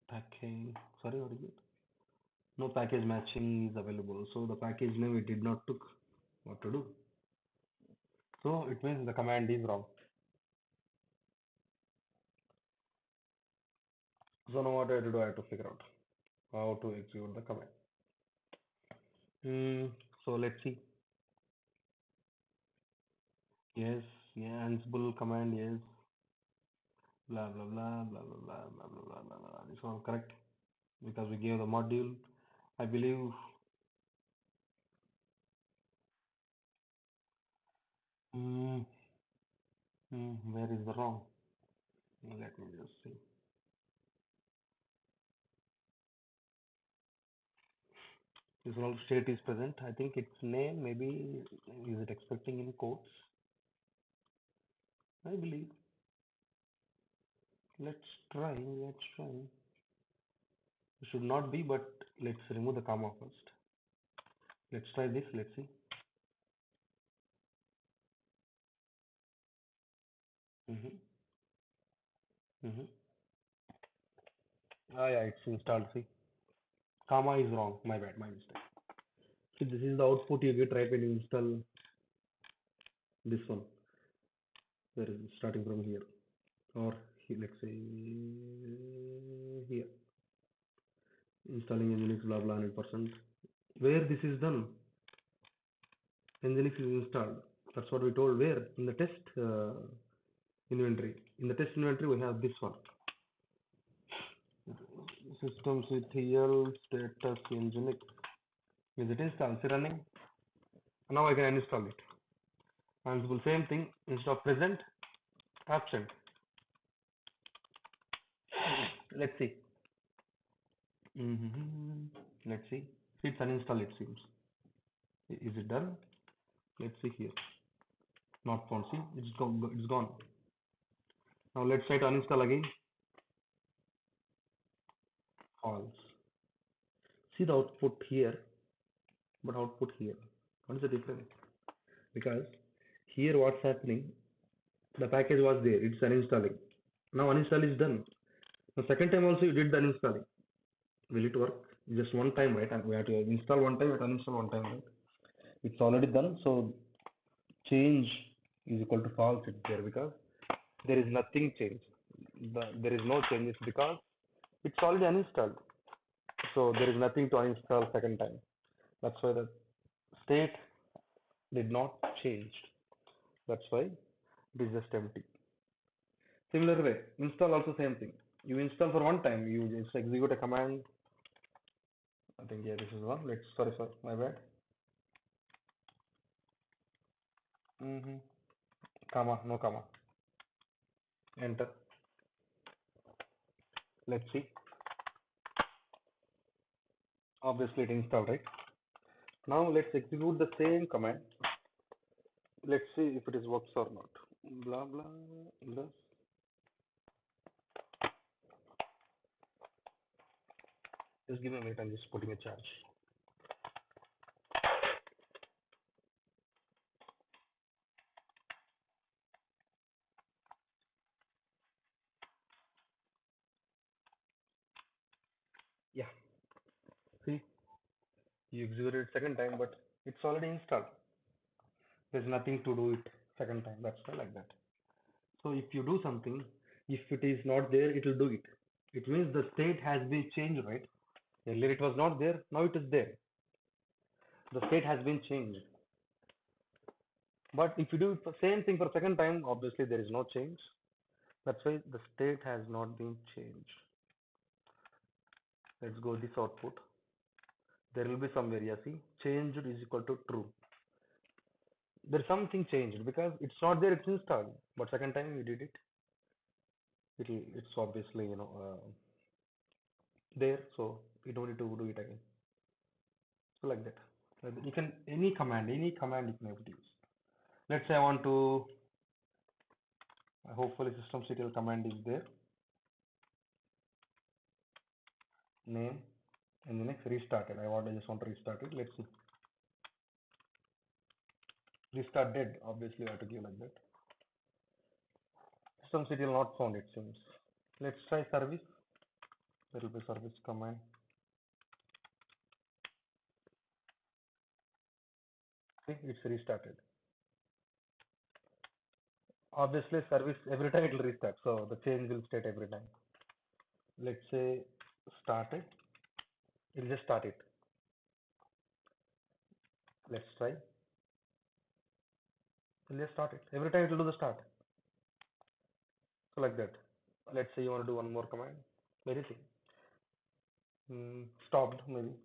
Speaker 1: package. Sorry, what is it? No package matching is available. So the package name we did not took. What to do? So it means the command is wrong. So now what I have to do? I have to figure out how to execute the command. So let's see. Yes, yeah, Ansible command, yes. Blah blah blah blah blah blah blah blah blah blah blah. This one correct because we gave the module. I believe. Mm, where is the wrong? Let me just see. This all state is present. I think its name maybe is it expecting in quotes? I believe. Let's try. Let's try. It should not be, but let's remove the comma first. Let's try this. Let's see. Mm-hmm. Mm-hmm. Ah, yeah, it's installed. See, comma is wrong. My bad. My mistake. See, this is the output you get right when you install this one. Where is it? Starting from here or here, let's say here. Installing Nginx blah blah 100%. Where this is done, Nginx is installed. That's what we told. Where in the test inventory. In the test inventory, we have this one. Systemctl status Nginx. Is it installed? Is it running? Now I can uninstall it. Ansible same thing. Instead of present, absent. Let's see. Let's see. It's uninstalled. It seems. Is it done? Let's see here. Not found. See, it's gone. It's gone. Now let's try to uninstall again. False. See the output here, but output here. What is the difference? Because here what's happening? The package was there. It's uninstalling. Now uninstall is done. The second time also you did the uninstalling. Will it work? Just one time, right? And we have to install one time and uninstall one time, right? It's already done. So change is equal to false. It's there because there is nothing changed. There is no changes because it's already uninstalled. So there is nothing to uninstall second time. That's why the state did not change. That's why it is just empty. Similar way, install also same thing. You install for one time, you just execute a command. I think yeah, this is one. Let's sorry, my bad. Mm-hmm. Comma, no comma. Enter. Let's see. Obviously it installed, right? Now let's execute the same command. Let's see if it is works or not. Blah blah blah. Just give me a minute. I'm just putting a charge. Yeah. See, you executed it second time, but it's already installed. There's nothing to do it second time. That's why like that. So if you do something, if it is not there, it will do it. It means the state has been changed, right? Earlier it was not there, now it is there. The state has been changed. But if you do the same thing for second time, obviously there is no change. That's why the state has not been changed. Let's go this output. There will be some area. See, changed is equal to true. There's something changed because it's not there, it's installed. But second time we did it, it's obviously there, so you don't need to do it again. So like that. You can any command you can able to use. Let's say I want to hopefully systemctl command is there. Name and the next restarted. I just want to restart it. Let's see. Restart dead. Obviously I have to give like that. Systemctl not found it seems. Let's try service. There will be service command. See, it's restarted. Obviously service every time it will restart. So the change will state every time. Let's say started. It'll just start it. Let's try. It'll just start it. Every time it will do the start. So like that. Let's say you want to do one more command. Very simple. Stopped maybe.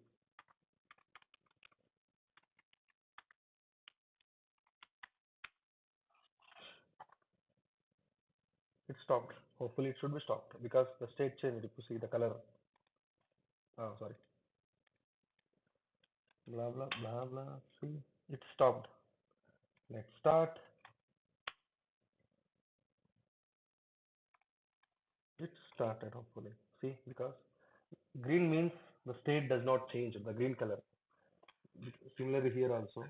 Speaker 1: It stopped. Hopefully it should be stopped because the state changed. If you see the color. Oh, sorry. Blah blah blah blah. See, it stopped. Let's start. Started hopefully. See, because green means the state does not change, the green color. Similarly here also.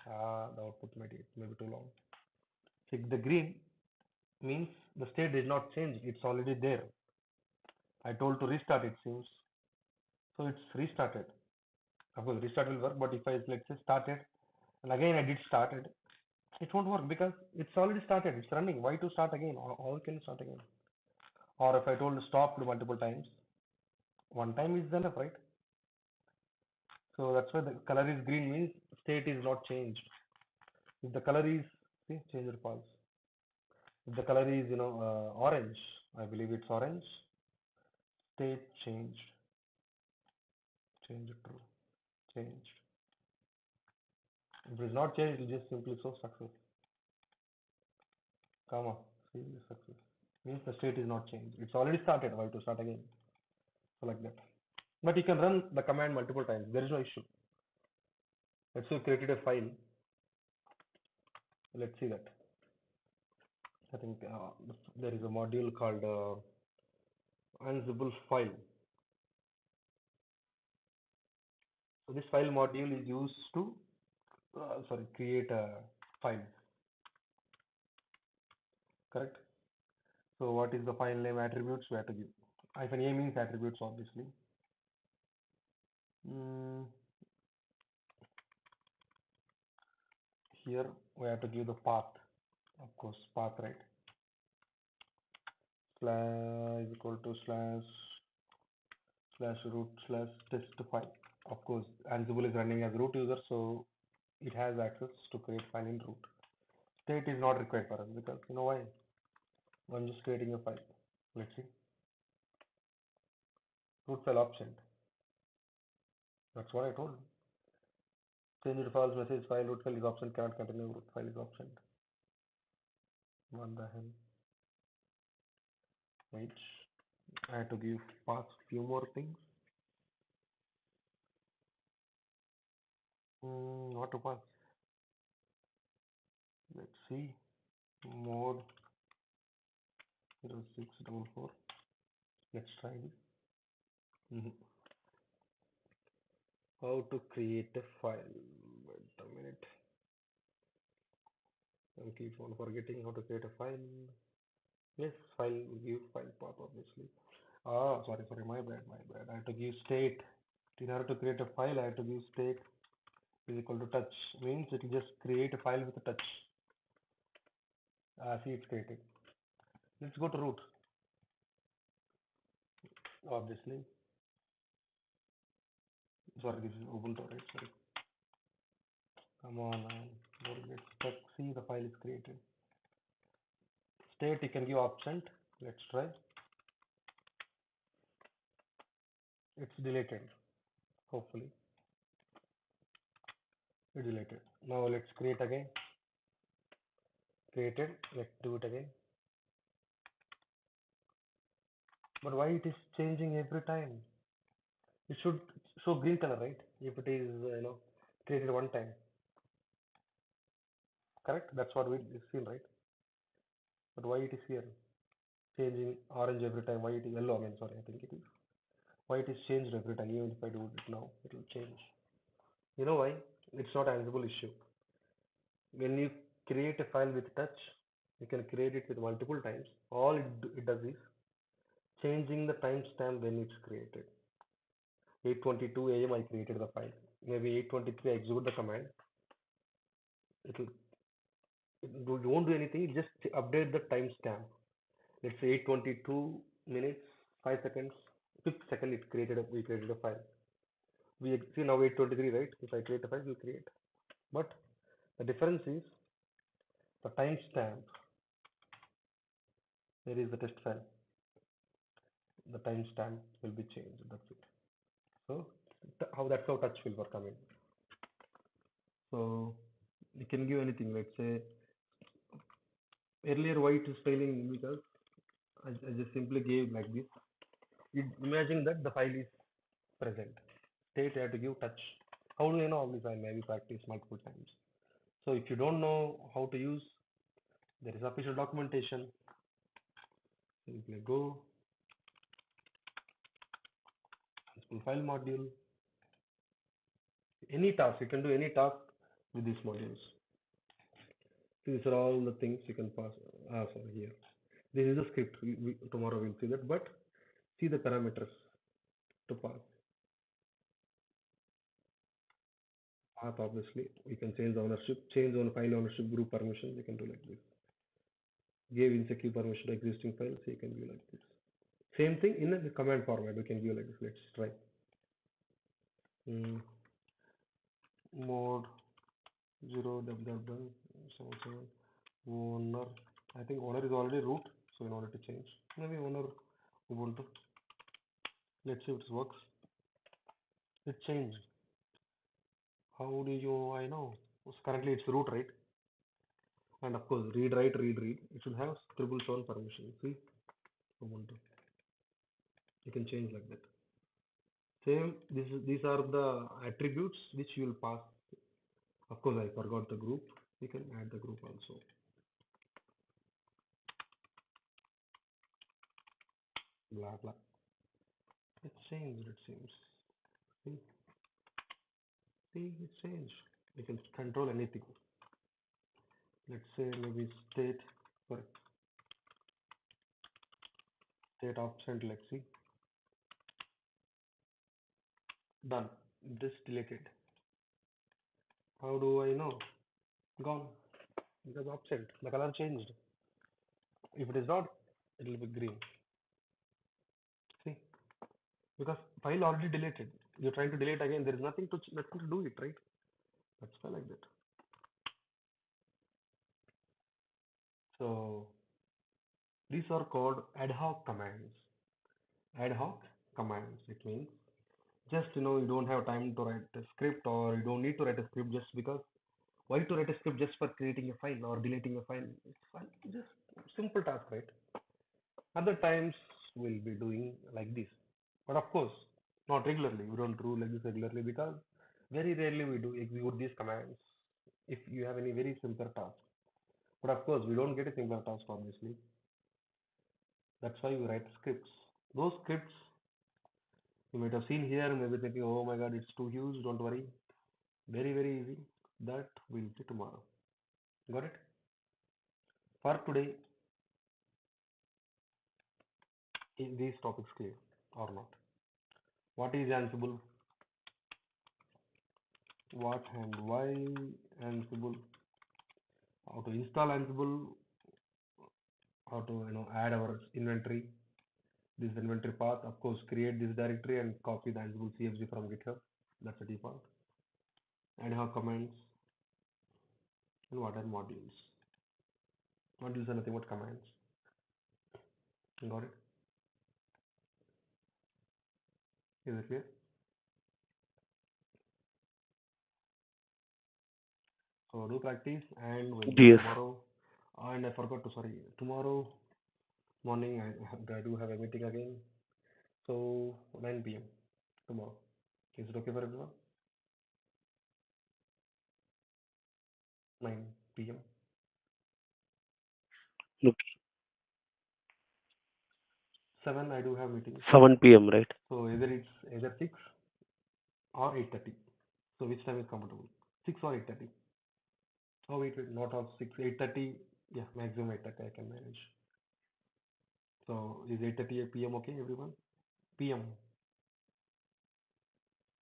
Speaker 1: The output may be too long. See, the green means the state did not change. It's already there. I told to restart it seems. So it's restarted. Of course, restart will work, but if I let's say started and again I did started, it won't work because it's already started. It's running. Why to start again? Or how can you start again? Or if I told to stop multiple times, one time is enough, right? So that's why the color is green means state is not changed. If the color is see changed false. If the color is orange, I believe it's orange. State changed. Change true. Changed. If it is not changed, it will just simply show success. Comma. See the success. Means the state is not changed. It's already started. Why to start again? So like that. But you can run the command multiple times. There is no issue. Let's say you created a file. Let's see that. I think there is a module called Ansible file. So this file module is used to create a file. Correct. So what is the file name attributes we have to give? Hyphen a means attributes obviously. Mm, here we have to give the path. Of course, path right. Slash is equal to slash root slash test file. Of course, Ansible is running as root user, so it has access to create file in root. State is not required for us because you know why? I'm just creating a file. Let's see. Root file option. That's what I told. Change to false message file root file is option cannot continue root file is option. What the hell? Wait. I have to give pass few more things. What to pass? Let's see. Mode 0644. Let's try this. How to create a file? Wait a minute. I keep on forgetting how to create a file. Yes, file give file path obviously. Sorry, my bad. I have to give state. In order to create a file, I have to give state is equal to touch. Means it will just create a file with a touch. See, it's created. Let's go to root. Obviously. Sorry, this is Ubuntu, right? Sorry. Come on, man. Don't get stuck. See, the file is created. State, you can give option. Let's try. It's deleted. Hopefully. It's deleted. Now let's create again. Created. Let's do it again. But why it is changing every time? It should show green color, right? If it is, created one time. Correct? That's what we seen, right? But why it is here? Changing orange every time. Why it is yellow? I mean, sorry, I think it is. Why it is changed every time? Even if I do it now, it will change. You know why? It's not an Ansible issue. When you create a file with touch, you can create it with multiple times. All it does is changing the timestamp when it's created. 8:22 a.m. I created the file. Maybe 8:23 I execute the command. It'll it won't do anything. It just update the timestamp. Let's say 8:22 minutes 5 seconds. Fifth second we created a file. We see now 8:23 right? If I create a file, we'll create. But the difference is the timestamp. There is the test file. The timestamp will be changed. That's it. So that's how touch will work. I mean, so you can give anything. Let's say earlier why it is failing because I just simply gave like this. Imagine that the file is present. State I have to give touch. How do I know all this? I maybe practice multiple times. So if you don't know how to use, there is official documentation. Simply go. In file module, any task, you can do any task with these modules. These are all the things you can pass. Sorry, here. This is a script. Tomorrow we'll see that, but see the parameters to pass. Path, obviously, we can change ownership, change on file ownership, group permissions. You can do like this. Give insecure permission to existing files. So you can view like this. Same thing in the command format. We can view like this. Let's try. Mm, mode 0 7 owner. I think owner is already root, so in order to change, maybe owner Ubuntu. Let's see if it works. It changed. How do you? I know. Currently it's root, right? And of course, read, write, read, read. It should have scribble zone permission. See, Ubuntu. You can change like that. Same. These are the attributes which you will pass. Of course, I forgot the group. You can add the group also. Blah blah. It changed. It seems. See, it changed. You can control anything. Let's say maybe state. Sorry, state absent. Let's see. Done. This deleted. How do I know? Gone. Because absent. The color changed. If it is not, it will be green. See, because file already deleted. You're trying to delete again. There is nothing to do it, right? That's why like that. So these are called ad hoc commands. Ad hoc commands. It means just you don't have time to write a script, or you don't need to write a script just because why to write a script just for creating a file or deleting a file? It's fine. Just simple task, right? Other times we'll be doing like this, but of course not regularly. We don't do like this regularly because very rarely we do execute these commands if you have any very simple task. But of course we don't get a simpler task, obviously. That's why we write scripts. Those scripts you might have seen here, maybe thinking, oh my god, it's too huge. Don't worry, very very easy. That will be tomorrow. Got it? For today, is these topics clear or not? What is Ansible? What and why Ansible? How to install Ansible? How to add our inventory? This inventory path. Of course, create this directory and copy the Ansible CFG from GitHub. That's the default. Ad hoc commands and what are modules? Modules are nothing but commands. Got it? Is it clear? So do practice and we'll meet
Speaker 2: Yes.
Speaker 1: tomorrow. And I forgot to sorry. Tomorrow morning I do have a meeting again. So 9 p.m. tomorrow. Is it okay for everyone? 9 p.m.
Speaker 2: Okay.
Speaker 1: 7 I do have meetings.
Speaker 2: 7 p.m., right?
Speaker 1: So either 6 or 8:30. So which time is comfortable? 6 or 8:30? Oh wait, not all 6. 8:30. Yeah, maximum 8:30 I can manage. So is 8:30 p.m. okay, everyone? P.m.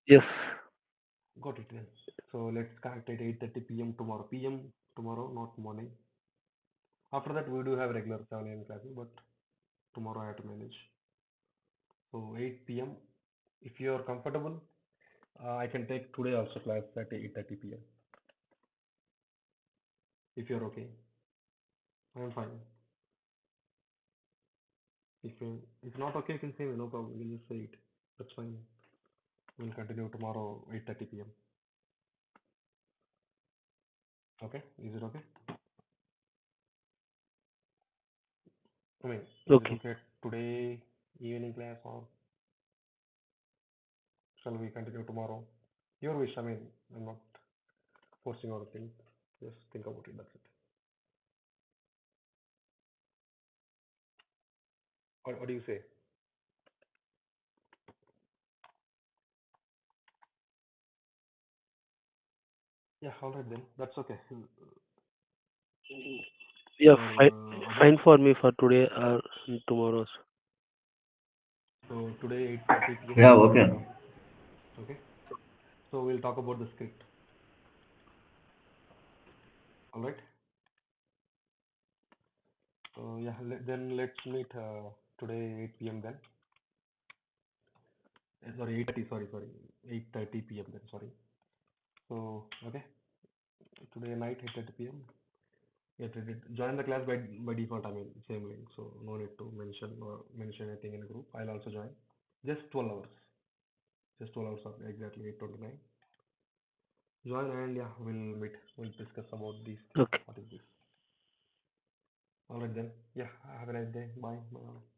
Speaker 2: Yes.
Speaker 1: Got it then. So let's connect at 8:30 p.m. tomorrow. P.m. tomorrow, not morning. After that, we do have regular 7 a.m. classes, but tomorrow I have to manage. So 8 p.m. If you are comfortable, I can take today also class at 8:30 p.m. If you're okay, I'm fine. If not okay, you can say me, no problem. We'll just say it. That's fine. We'll continue tomorrow 8:30 p.m. Okay? Is it okay? I mean, is it
Speaker 2: Okay.
Speaker 1: okay today evening class, or shall we continue tomorrow? Your wish. I mean, I'm not forcing out a thing. Just think about it. That's it. What do you say? Yeah, all right then. That's okay.
Speaker 2: Yeah, fine,
Speaker 1: For others,
Speaker 2: fine for me for today or tomorrow's.
Speaker 1: so today 8:30 p.m.
Speaker 3: Yeah,
Speaker 1: we'll
Speaker 3: okay.
Speaker 1: talk. Okay. So we'll talk about the script. All right. So yeah, then let's meet today 8 p.m. then. Sorry, 8:30. Sorry. 8:30 p.m. then. Sorry. So okay, today night 8:30 p.m. Yeah, join the class by default. I mean, same link. So no need to mention anything in a group. I'll also join. Just 12 hours. Just 12 hours of exactly 8:29. Join and yeah, we'll meet. We'll discuss about these things.
Speaker 2: Okay.
Speaker 1: What is this? All right then. Yeah. Have a nice day. Bye. Bye.